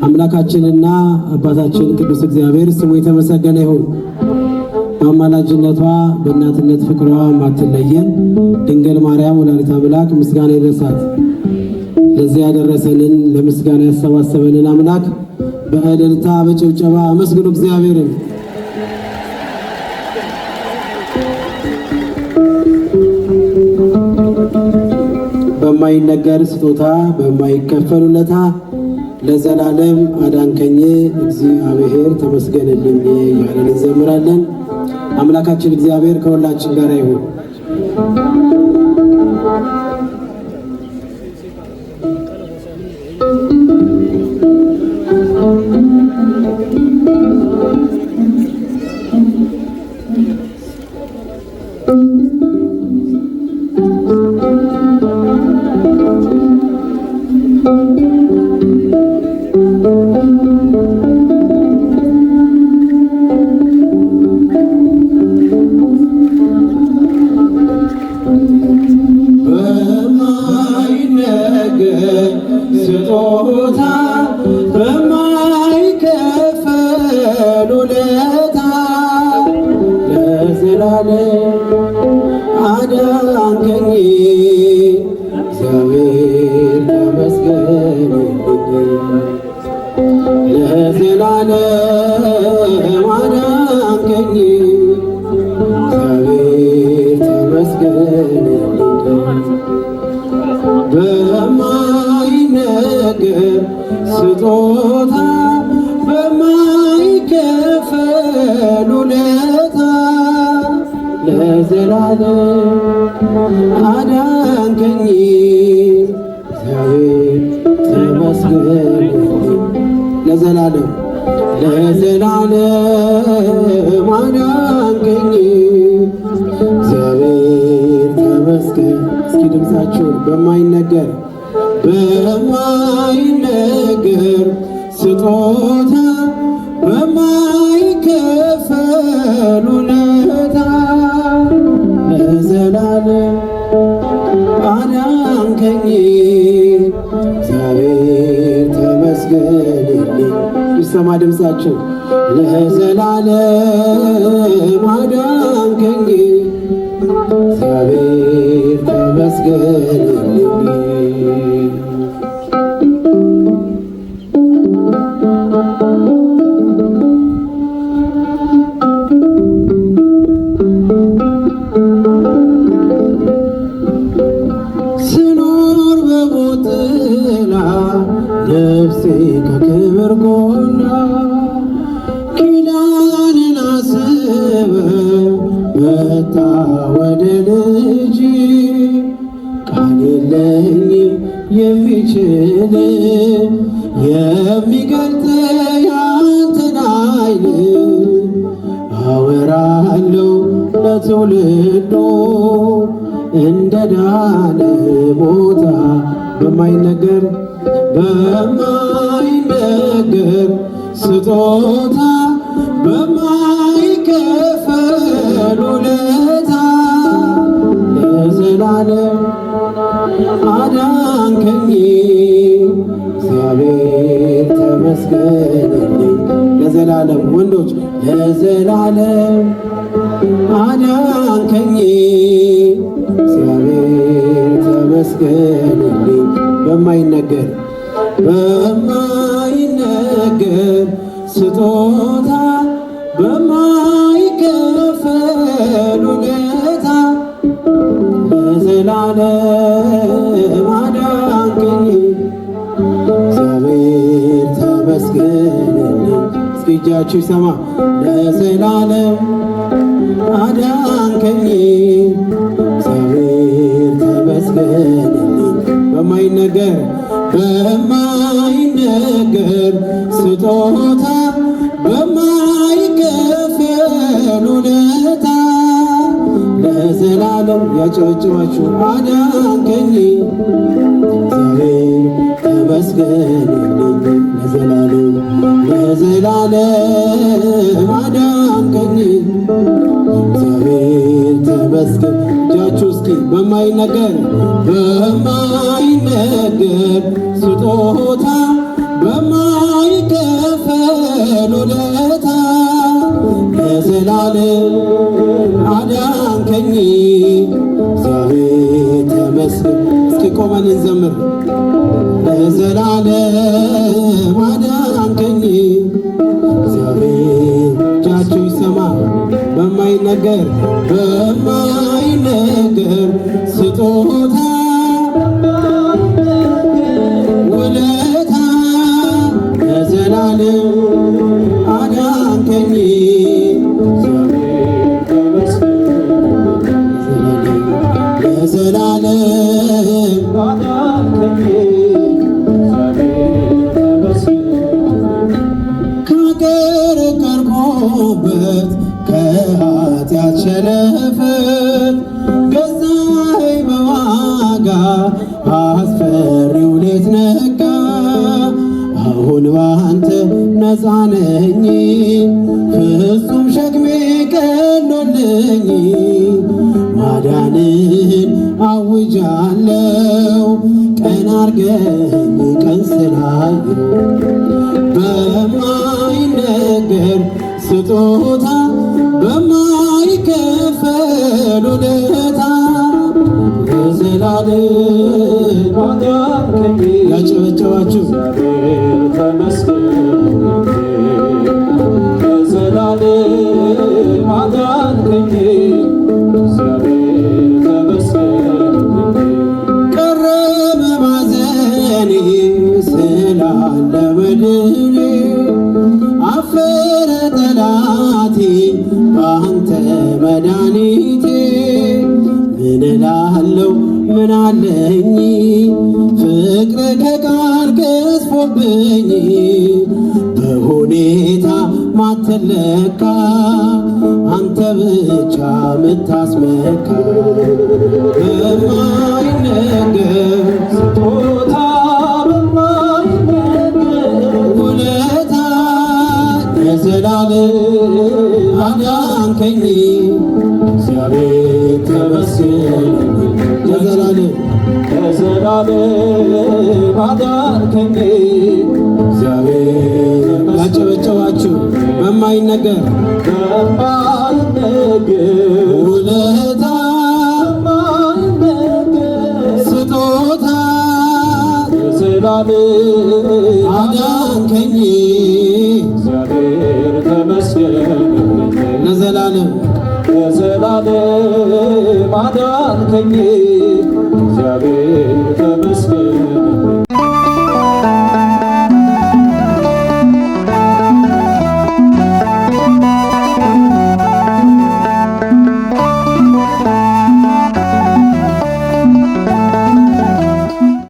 አምላካችንና አባታችን ቅዱስ እግዚአብሔር ስሙ የተመሰገነ ይሁን። በአማላጅነቷ በእናትነት ፍቅሯ ማትለየን ድንግል ማርያም ወላዲተ አምላክ ምስጋና ይድረሳት። ለዚህ ያደረሰንን ለምስጋና ያሰባሰበንን አምላክ በእልልታ በጭብጨባ አመስግኑ እግዚአብሔርን። በማይነገር ስጦታ በማይከፈል ውለታ ለዘላለም አዳንከኝ እግዚአብሔር ተመስገንልኝ እያለን እንዘምራለን። አምላካችን እግዚአብሔር ከሁላችን ጋር ይሁን። ስጦታ በማይከፈል ውለታ ለዘላለም አዳንከኝ እግዚአብሔር ተመስገንልኝ። ለዘላለም አዳንከኝ እግዚአብሔር ተመስገንልኝ። በማይነገር ስጦታ በማይከፈል ውለታ ለዘላለም አዳንከኝ እግዚአብሔር ተመስገንልኝ። ለዘላለም አዳንከኝ እግዚአብሔር ተመስገን። እስኪ ድምፃችሁን በማይነገር ስጦታ በማይከፈል ውለታ ለዘላለም አዳንከኝ እግዚአብሔር ተመስገንልኝ። ይሰማ ድምፃችሁ። ለዘላለም አዳንከኝ እግዚአብሔር ተመስገንልኝ። ስኖር በሞት ጥላ ነፍሴ ከክብር ጎና ኪዳንን አስበ መጣ ወደ ልጅ ቃል የለኝም የሚችል የሚገልጥ ያንተን ኃይል አወራለሁ ለትውልዱ እንደ ዳነ ሞታ በማይነገር ስጦታ በማይከፈል ውለታ ለዘላለም አዳንከኝ እግዚአብሔር ተመስገንልኝ። ለዘላለም ወንዶች ለዘላለም አዳንከኝ እግዚአብሔር ተመስገንልኝ። በማይነገር ስጦታ በማይከፈል ውለታ ለዘላለም አዳንከኝ እግዚአብሔር ተመስገንልኝ። እስኪ እጃችሁ ይሰማ። ለዘላለም አዳንከኝ እግዚአብሔር ተመስገንልኝ። በማይነገር ስጦታ በማይከፈል ውለታ ለዘላለም ያጨበጭባችሁ አዳንከኝ እግዚአብሔር ተመስገንልኝ። ለዘላለም አዳንከኝ እግዚአብሔር ተመስገን። እጃችሁ እስኪ በማይነገር ስጦታ ለዘላለም አዳንከኝ እግዚአብሔር። እጃችሁ ይሰማ በማይነገር ስጦታ ውለታ ለዘላለም አዳንከኝ ለዘላለም ከአገር ቀርቦበት ከኃጢአት ሸለፈት ገዛኸኝ በዋጋ አስፈሪው ሌት ነጋ። አሁን ባንተ ነፃ ነኝ ፍጹም ሸክሜ ቀሎልኝ ማዳንን አውጃለሁ ቀን አርገኝ ቀን ስላየሁ በማይነገር ስጦታ በማይከፈል ውለታ ለዘላለም አዳንከኝ። ያጨበጨባችሁ ለዘላለም አዳንከኝ ቀረበ ማዘኔ ስላለ በድኔ አፈረ ጠላቴ በአንተ መድኃኒቴ። ምን እላለሁ ምን አለኝ ፍቅር ከቃል ገዝፎብኝ በሁኔታ ማትለካ አንተ ብቻ ምታስመካ በማይነገር ስጦታ ውለታ ለዘላለም አዳንከኝ እግዚአብሔር ተመስገን። ለዘላለም አዳንከኝ እግዚአብሔር። ያጨበጨባችሁ በማይነገር ውለታ ስጦታ አዳንከኝ እግዚአብሔር ተመስገን። ለዘላለም አዳንከኝ እግዚአብሔር